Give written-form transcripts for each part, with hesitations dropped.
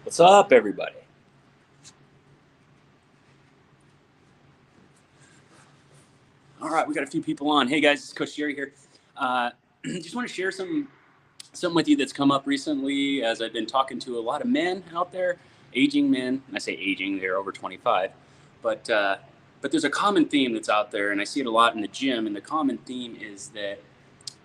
What's up, everybody? All right, we got a few people on. Hey guys, it's Coach Jerry here. Just want to share something with you that's come up recently as I've been talking to a lot of men out there, aging men. I say aging, they're over 25, but there's a common theme that's out there, and I see it a lot in the gym. And the common theme is that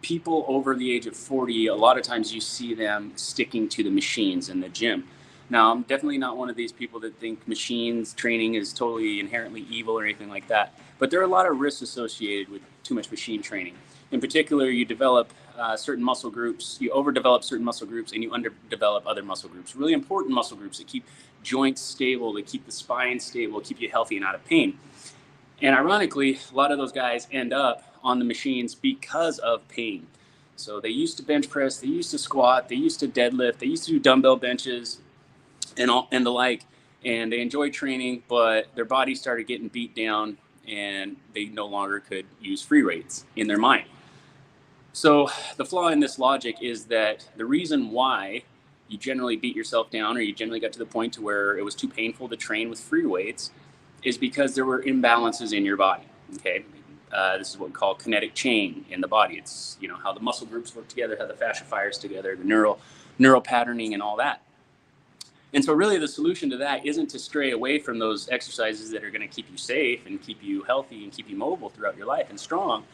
people over the age of 40, a lot of times you see them sticking to the machines in the gym. Now, I'm definitely not one of these people that think machines training is totally inherently evil or anything like that. But there are a lot of risks associated with too much machine training. In particular, you develop certain muscle groups, you overdevelop certain muscle groups, and you underdevelop other muscle groups. Really important muscle groups that keep joints stable, that keep the spine stable, keep you healthy and out of pain. And ironically, a lot of those guys end up on the machines because of pain. So they used to bench press, they used to squat, they used to deadlift, they used to do dumbbell benches, and the like, and they enjoyed training, but their body started getting beat down and they no longer could use free weights in their mind. So the flaw in this logic is that the reason why you generally beat yourself down, or you generally got to the point to where it was too painful to train with free weights, is because there were imbalances in your body. Okay, this is what we call kinetic chain in the body. It's how the muscle groups work together, how the fascia fires together, the neural patterning, and all that. And so really the solution to that isn't to stray away from those exercises that are going to keep you safe and keep you healthy and keep you mobile throughout your life and strong.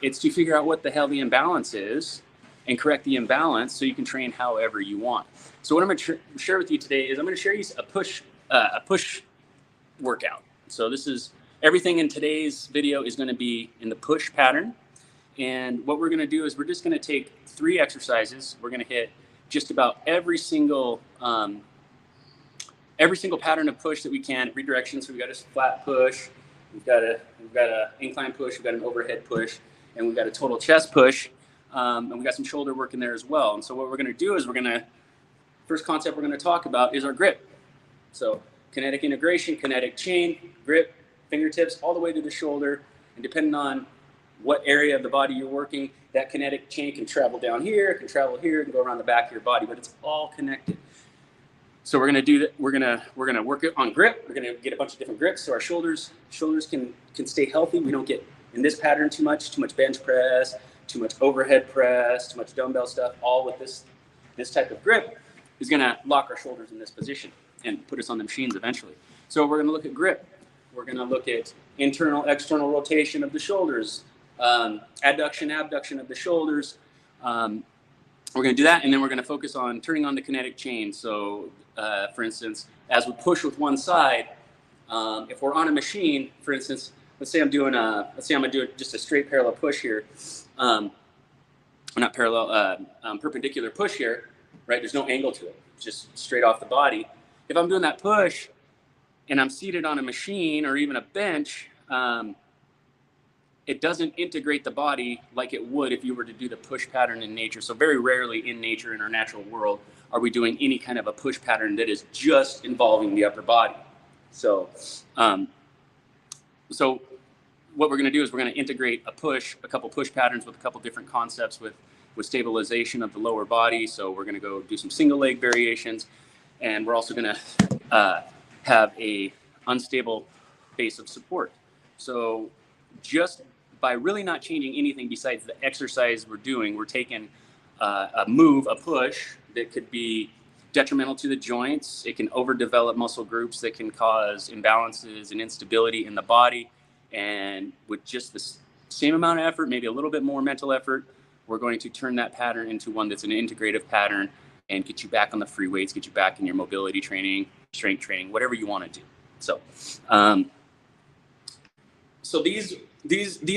It's to figure out what the hell the imbalance is and correct the imbalance so you can train however you want. So what I'm going to share with you today is I'm going to share you a push workout. So this is everything in today's video is going to be in the push pattern. And what we're going to do is we're just going to take 3 exercises. We're going to hit just about every single pattern of push that we can, every direction. So we've got a flat push, we've got a incline push, we've got an overhead push, and we've got a total chest push, and we've got some shoulder work in there as well. And so what we're going to do is first concept we're going to talk about is our grip. So kinetic integration, kinetic chain, grip, fingertips, all the way to the shoulder. And depending on what area of the body you're working, that kinetic chain can travel down here, it can travel here, it can go around the back of your body, but it's all connected. So we're going to do that. We're going to work it on grip. We're going to get a bunch of different grips so our shoulders can stay healthy. We don't get in this pattern too much bench press, too much overhead press, too much dumbbell stuff. All with this type of grip is going to lock our shoulders in this position and put us on the machines eventually. So we're going to look at grip. We're going to look at internal, external rotation of the shoulders, adduction, abduction of the shoulders. We're going to do that, and then we're going to focus on turning on the kinetic chain. So, for instance, as we push with one side, if we're on a machine, for instance, let's say I'm going to do just a straight parallel push here, not parallel, perpendicular push here, right? There's no angle to it, it's just straight off the body. If I'm doing that push and I'm seated on a machine or even a bench, it doesn't integrate the body like it would if you were to do the push pattern in nature. So very rarely in nature, in our natural world, are we doing any kind of a push pattern that is just involving the upper body. So what we're going to do is we're going to integrate a couple push patterns with a couple different concepts with stabilization of the lower body. So we're going to go do some single leg variations, and we're also going to have a unstable base of support. So just by really not changing anything besides the exercise we're doing, we're taking a push that could be detrimental to the joints. It can overdevelop muscle groups that can cause imbalances and instability in the body. And with just the same amount of effort, maybe a little bit more mental effort, we're going to turn that pattern into one that's an integrative pattern and get you back on the free weights, get you back in your mobility training, strength training, whatever you want to do. So these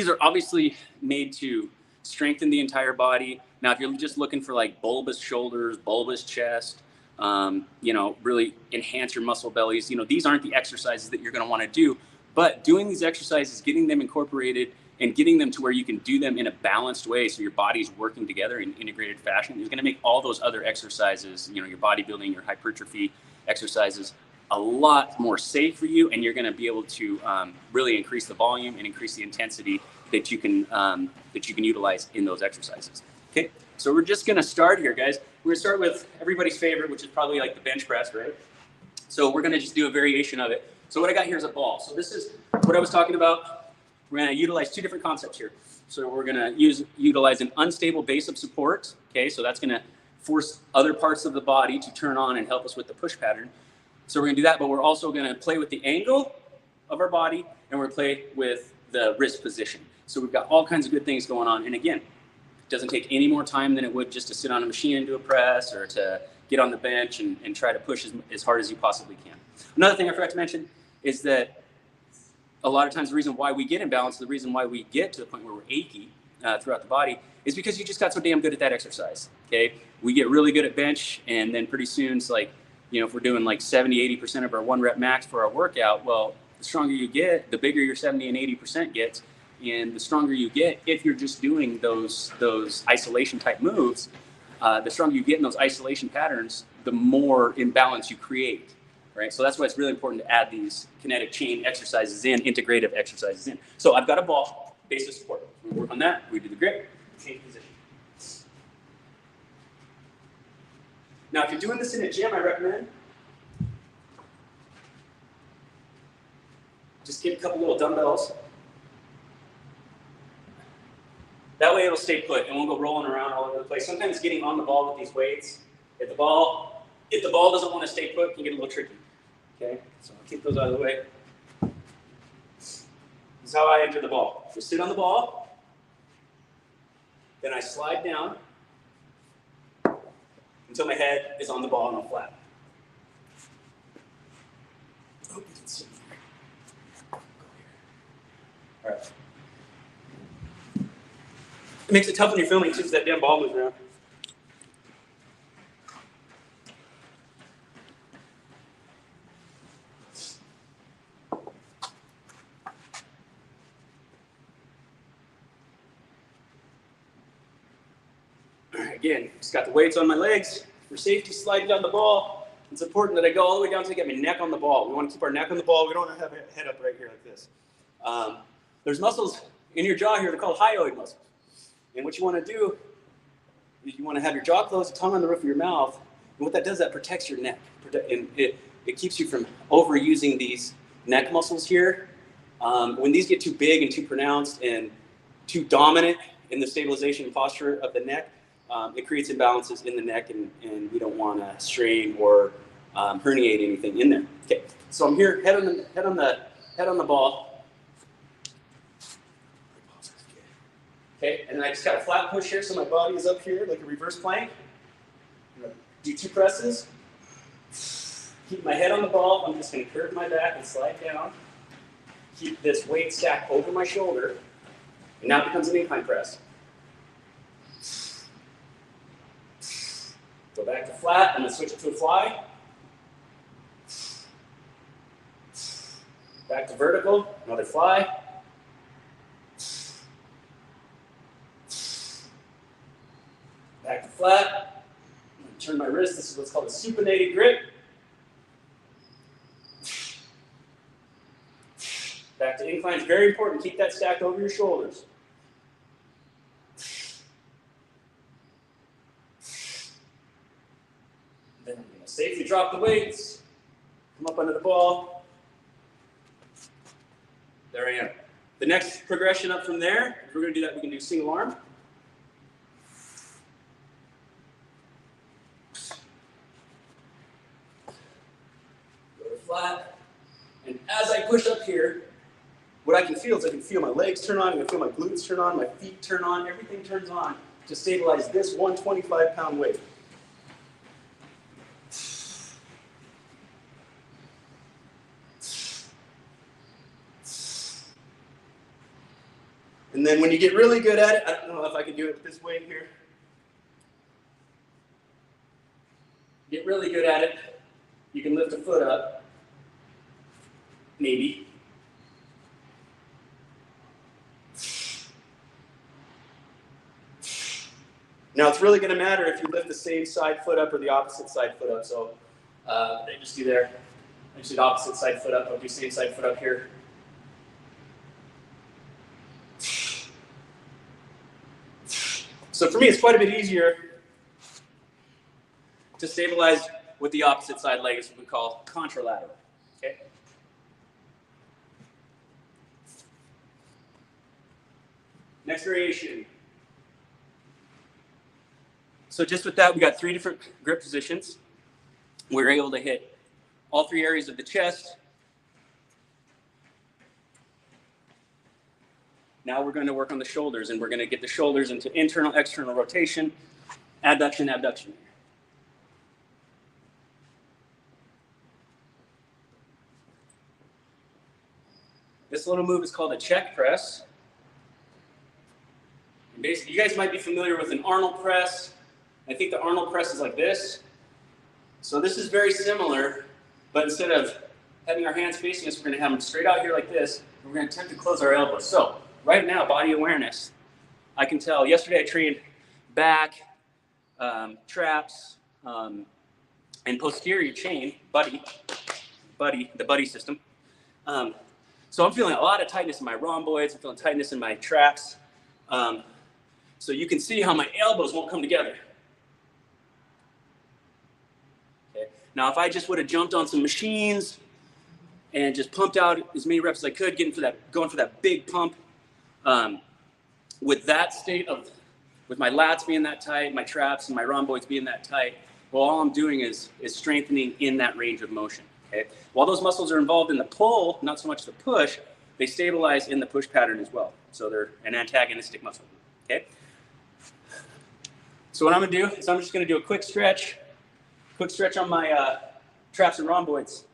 are obviously made to strengthen the entire body. Now, if you're just looking for like bulbous shoulders, bulbous chest, really enhance your muscle bellies, these aren't the exercises that you're going to want to do. But doing these exercises, getting them incorporated and getting them to where you can do them in a balanced way so your body's working together in integrated fashion is going to make all those other exercises, your bodybuilding, your hypertrophy exercises, a lot more safe for you, and you're going to be able to really increase the volume and increase the intensity that you can utilize in those exercises. So we're just going to start here, guys. We're going to start with everybody's favorite, which is probably like the bench press, right? So we're gonna just do a variation of it. So what I got here is a ball. So this is what I was talking about. We're gonna utilize two different concepts here. So we're gonna utilize an unstable base of support, okay? So that's gonna force other parts of the body to turn on and help us with the push pattern. So we're gonna do that, but we're also gonna play with the angle of our body, and we're gonna play with the wrist position. So we've got all kinds of good things going on. And again, it doesn't take any more time than it would just to sit on a machine and do a press, or to get on the bench and try to push as hard as you possibly can. Another thing I forgot to mention is that a lot of times the reason why we get imbalanced, the reason why we get to the point where we're achy throughout the body, is because you just got so damn good at that exercise, okay? We get really good at bench, and then pretty soon it's like, you know, if we're doing like 70, 80% of our 1 rep max for our workout, well, the stronger you get, the bigger your 70 and 80% gets, and the stronger you get if you're just doing those isolation type moves, the stronger you get in those isolation patterns, the more imbalance you create. Right, so that's why it's really important to add these kinetic chain exercises in, integrative exercises in. So I've got a ball, base of support. We work on that, we do the grip, change position. Now, if you're doing this in a gym, I recommend just get a couple little dumbbells. That way it'll stay put and won't go rolling around all over the place. Sometimes getting on the ball with these weights, if the ball doesn't want to stay put, it can get a little tricky. Okay, so I'll keep those out of the way. This is how I enter the ball. Just sit on the ball, then I slide down until my head is on the ball and I'm flat. Oh, you can see. All right. It makes it tough when you're filming too, because that damn ball moves around. Again, just got the weights on my legs. For safety, sliding down the ball. It's important that I go all the way down to get my neck on the ball. We want to keep our neck on the ball. We don't want to have our head up right here like this. There's muscles in your jaw here. They're called hyoid muscles. And what you want to do is you want to have your jaw closed, tongue on the roof of your mouth. And what that does, that protects your neck. And it keeps you from overusing these neck muscles here. When these get too big and too pronounced and too dominant in the stabilization and posture of the neck, it creates imbalances in the neck, and we don't want to strain or herniate anything in there. Okay, so I'm here, head on the ball. Okay, and I just got a flat push here, so my body is up here like a reverse plank. I'm gonna do 2 presses. Keep my head on the ball. I'm just going to curve my back and slide down. Keep this weight stacked over my shoulder, and now it becomes an incline press. Go back to flat. I'm going to switch it to a fly. Back to vertical. Another fly. Back to flat. I'm going to turn my wrist. This is what's called a supinated grip. Back to incline. It's very important. Keep that stacked over your shoulders. Then I'm going to safely drop the weights. Come up under the ball. There I am. The next progression up from there, if we're going to do that, we can do single arm. Go to flat. And as I push up here, what I can feel is I can feel my legs turn on, I can feel my glutes turn on, my feet turn on, everything turns on to stabilize this 125-pound weight. And then when you get really good at it, I don't know if I can do it with this weight here. Get really good at it, you can lift a foot up, maybe. Now it's really going to matter if you lift the same side foot up or the opposite side foot up. So I just do there. I just do the opposite side foot up. I'll do same side foot up here. So for me, it's quite a bit easier to stabilize with the opposite side leg is what we call contralateral. Okay. Next variation. So just with that, we got 3 different grip positions. We're able to hit all 3 areas of the chest. Now we're going to work on the shoulders, and we're going to get the shoulders into internal, external rotation, adduction, abduction. This little move is called a check press. And basically, you guys might be familiar with an Arnold press. I think the Arnold press is like this. So this is very similar, but instead of having our hands facing us, we're going to have them straight out here like this. And we're going to attempt to close our elbows. So right now, body awareness. I can tell. Yesterday I trained back, traps, and posterior chain, buddy, the buddy system. So I'm feeling a lot of tightness in my rhomboids. I'm feeling tightness in my traps. So you can see how my elbows won't come together. Okay. Now, if I just would have jumped on some machines and just pumped out as many reps as I could, going for that big pump, with that state of, with my lats being that tight, my traps and my rhomboids being that tight, well, all I'm doing is strengthening in that range of motion. Okay. While those muscles are involved in the pull, not so much the push, they stabilize in the push pattern as well. So they're an antagonistic muscle. Okay. So what I'm gonna do is I'm just gonna do a quick stretch on my traps and rhomboids.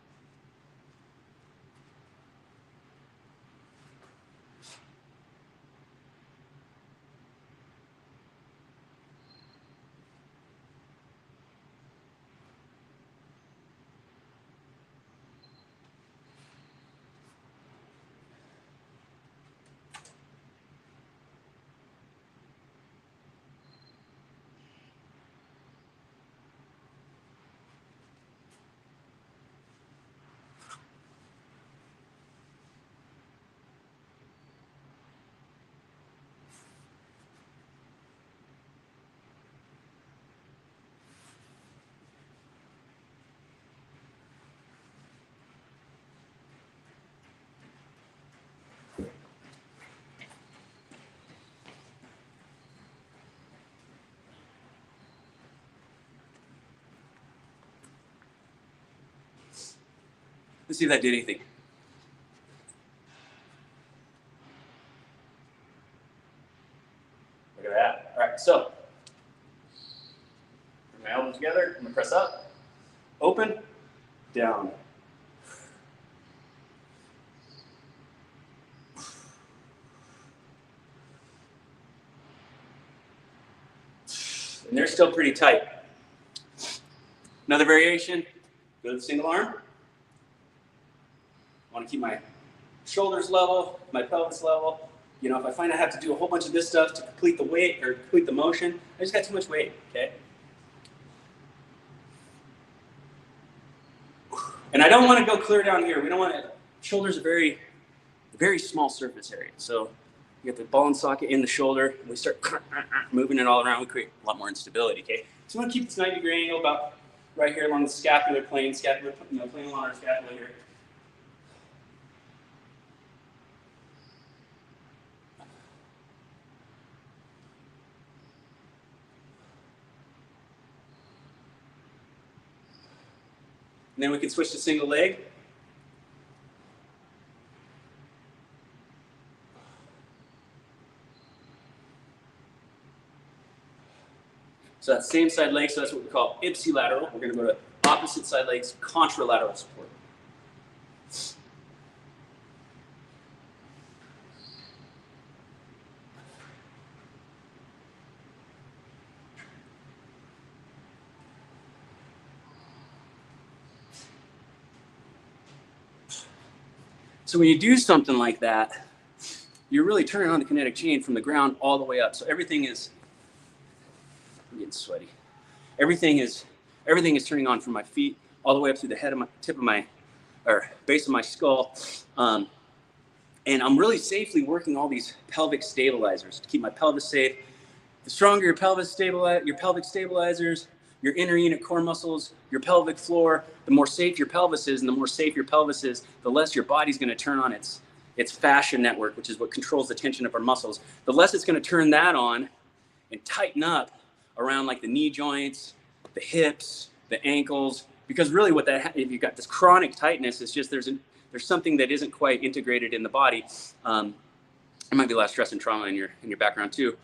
Let's see if that did anything. Look at that. All right, so bring my elbows together. I'm gonna press up, open, down. And they're still pretty tight. Another variation, go to the single arm. I want to keep my shoulders level, my pelvis level. You know, if I find I have to do a whole bunch of this stuff to complete the weight or complete the motion, I just got too much weight, okay? And I don't want to go clear down here. We don't want to, shoulders are very, very small surface area. So you get the ball and socket in the shoulder, and we start moving it all around. We create a lot more instability, okay? So I'm going to keep this 90-degree angle about right here along the scapular plane, plane along our scapula here. And then we can switch to single leg. So that same side leg, so that's what we call ipsilateral. We're going to go to opposite side legs, contralateral support. So when you do something like that, you're really turning on the kinetic chain from the ground all the way up. So everything is, I'm getting sweaty. Everything is turning on from my feet all the way up through the head of my, tip of my, or base of my skull. And I'm really safely working all these pelvic stabilizers to keep my pelvis safe. The stronger your pelvic stabilizers, your inner unit core muscles, your pelvic floor. The more safe your pelvis is, and the more safe your pelvis is, the less your body's going to turn on its fascia network, which is what controls the tension of our muscles. The less it's going to turn that on and tighten up around like the knee joints, the hips, the ankles. Because really, what that if you've got this chronic tightness, it's just there's something that isn't quite integrated in the body. There might be a lot of stress and trauma in your background too.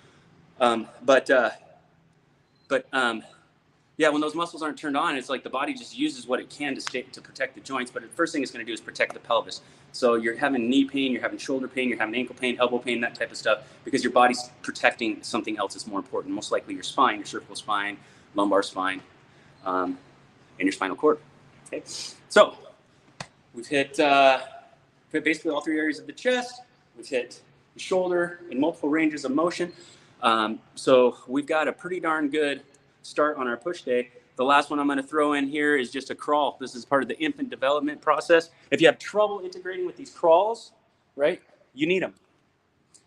Yeah, when those muscles aren't turned on, it's like the body just uses what it can to protect the joints. But the first thing it's going to do is protect the pelvis. So you're having knee pain, you're having shoulder pain, you're having ankle pain, elbow pain, that type of stuff, because your body's protecting something else that's more important. Most likely your spine, your cervical spine, lumbar spine, and your spinal cord. Okay, so we've hit basically all three areas of the chest. We've hit the shoulder in multiple ranges of motion. So we've got a pretty darn good start on our push day. The last one I'm going to throw in here is just a crawl. This is part of the infant development process. If you have trouble integrating with these crawls, right, you need them.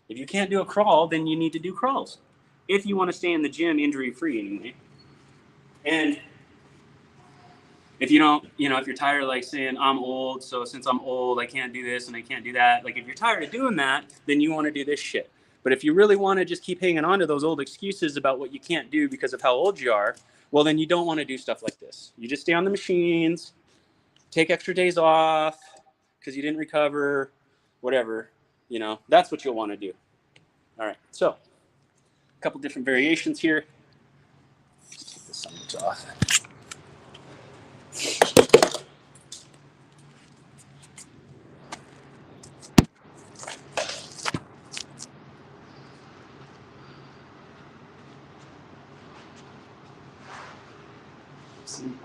If you can't do a crawl, then you need to do crawls if you want to stay in the gym injury-free anyway. And if you don't, if you're tired of like saying, I'm old, so since I'm old, I can't do this and I can't do that. Like if you're tired of doing that, then you want to do this shit. But if you really want to just keep hanging on to those old excuses about what you can't do because of how old you are, well, then you don't want to do stuff like this. You just stay on the machines, take extra days off because you didn't recover, whatever, that's what you'll want to do. All right, so a couple different variations here. Let's take this sandwich off.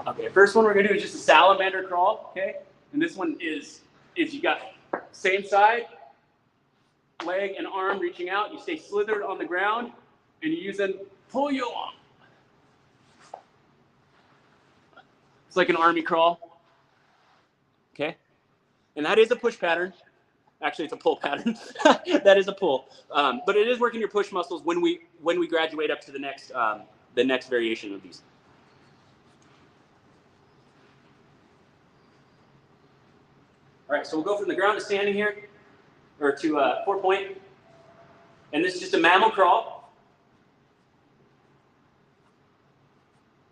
Okay, first one we're gonna do is just a salamander crawl, okay? And this one is you got same side, leg and arm reaching out, you stay slithered on the ground, and you use them pull you along. It's like an army crawl, okay? And that is a push pattern. Actually, it's a pull pattern. That is a pull, but it is working your push muscles when we graduate up to the next variation of these. All right, so we'll go from the ground to standing here, or to 4-point. And this is just a mammal crawl.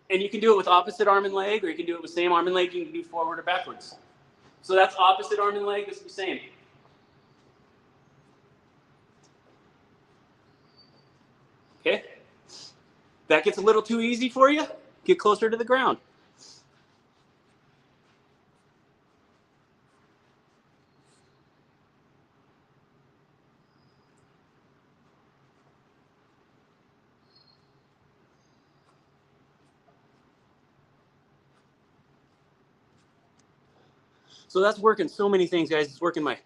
And you can do it with opposite arm and leg, or you can do it with same arm and leg. You can do forward or backwards. So that's opposite arm and leg. This is the same. Okay? That gets a little too easy for you. Get closer to the ground. So that's working so many things, guys. It's working my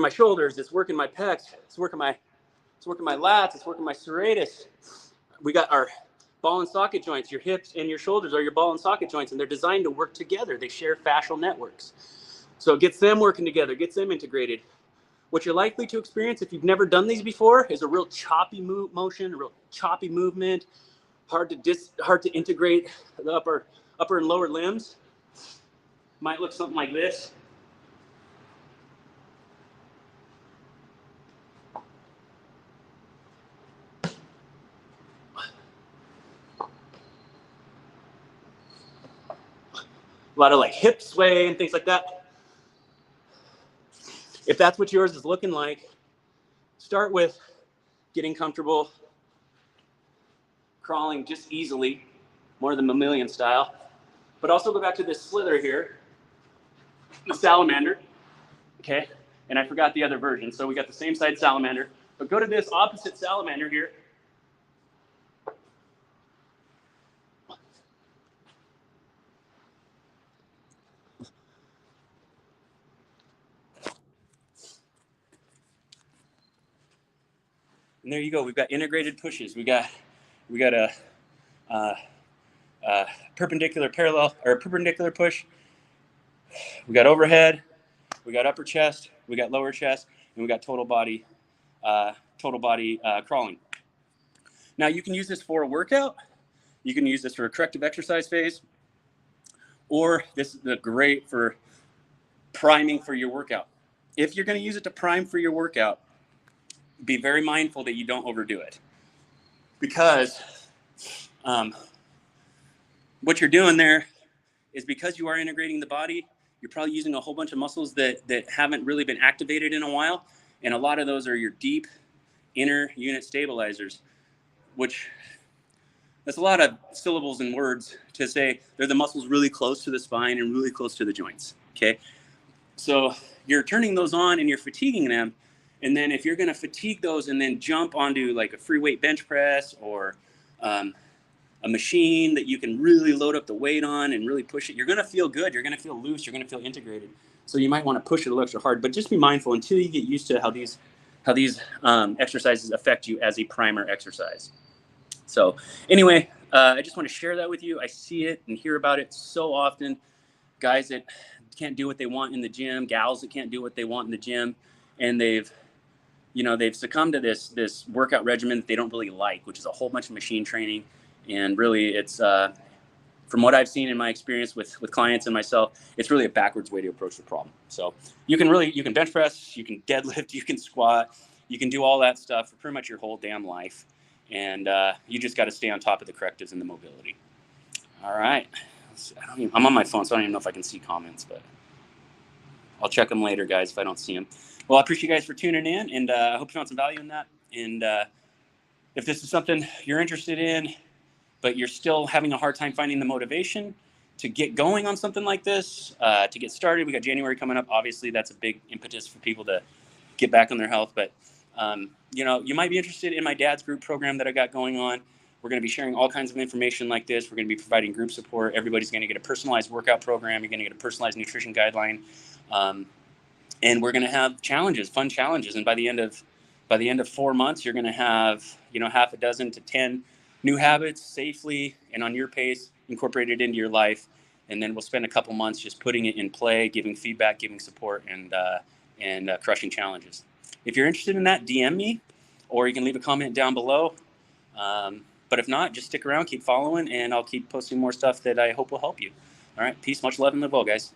shoulders. It's working my pecs. It's working my lats. It's working my serratus. We got our ball and socket joints. Your hips and your shoulders are your ball and socket joints, and they're designed to work together. They share fascial networks. So it gets them working together, gets them integrated. What you're likely to experience if you've never done these before is a real choppy motion, a real choppy movement, hard to integrate the upper and lower limbs. Might look something like this. A lot of like hip sway and things like that. If that's what yours is looking like, start with getting comfortable, crawling just easily, more than mammalian style. But also go back to this slither here, the salamander, okay? And I forgot the other version, so we got the same side salamander. But go to this opposite salamander here. And there you go. We've got integrated pushes. We got a perpendicular parallel or perpendicular push. We got overhead. We got upper chest. We got lower chest, and we got total body crawling. Now you can use this for a workout. You can use this for a corrective exercise phase, or this is great for priming for your workout. If you're going to use it to prime for your workout, be very mindful that you don't overdo it, because what you're doing there is, because you are integrating the body, you're probably using a whole bunch of muscles that haven't really been activated in a while, and a lot of those are your deep inner unit stabilizers, which that's a lot of syllables and words to say they're the muscles really close to the spine and really close to the joints, okay? So you're turning those on and you're fatiguing them, and then if you're going to fatigue those and then jump onto like a free weight bench press or a machine that you can really load up the weight on and really push it, you're going to feel good, you're going to feel loose, you're going to feel integrated. So you might want to push it a little extra hard, but just be mindful until you get used to how these exercises affect you as a primer exercise. So anyway, I just want to share that with you. I see it and hear about it so often. Guys that can't do what they want in the gym, gals that can't do what they want in the gym, and they've succumbed to this workout regimen that they don't really like, which is a whole bunch of machine training. And really, it's from what I've seen in my experience with clients and myself, it's really a backwards way to approach the problem. So you can bench press, you can deadlift, you can squat, you can do all that stuff for pretty much your whole damn life. And you just got to stay on top of the correctives and the mobility. All right. I'm on my phone, so I don't even know if I can see comments, but I'll check them later, guys, if I don't see them. Well, I appreciate you guys for tuning in, and I hope you found some value in that. And if this is something you're interested in, but you're still having a hard time finding the motivation to get going on something like this, to get started, we got January coming up. Obviously, that's a big impetus for people to get back on their health. But, you might be interested in my dad's group program that I got going on. We're going to be sharing all kinds of information like this. We're going to be providing group support. Everybody's going to get a personalized workout program. You're going to get a personalized nutrition guideline. And we're going to have challenges, fun challenges. And by the end of 4 months, you're going to have, half a dozen to 10 new habits safely and on your pace incorporated into your life. And then we'll spend a couple months just putting it in play, giving feedback, giving support, and crushing challenges. If you're interested in that, DM me, or you can leave a comment down below. But if not, just stick around, keep following, and I'll keep posting more stuff that I hope will help you. All right, peace, much love, and live well, guys.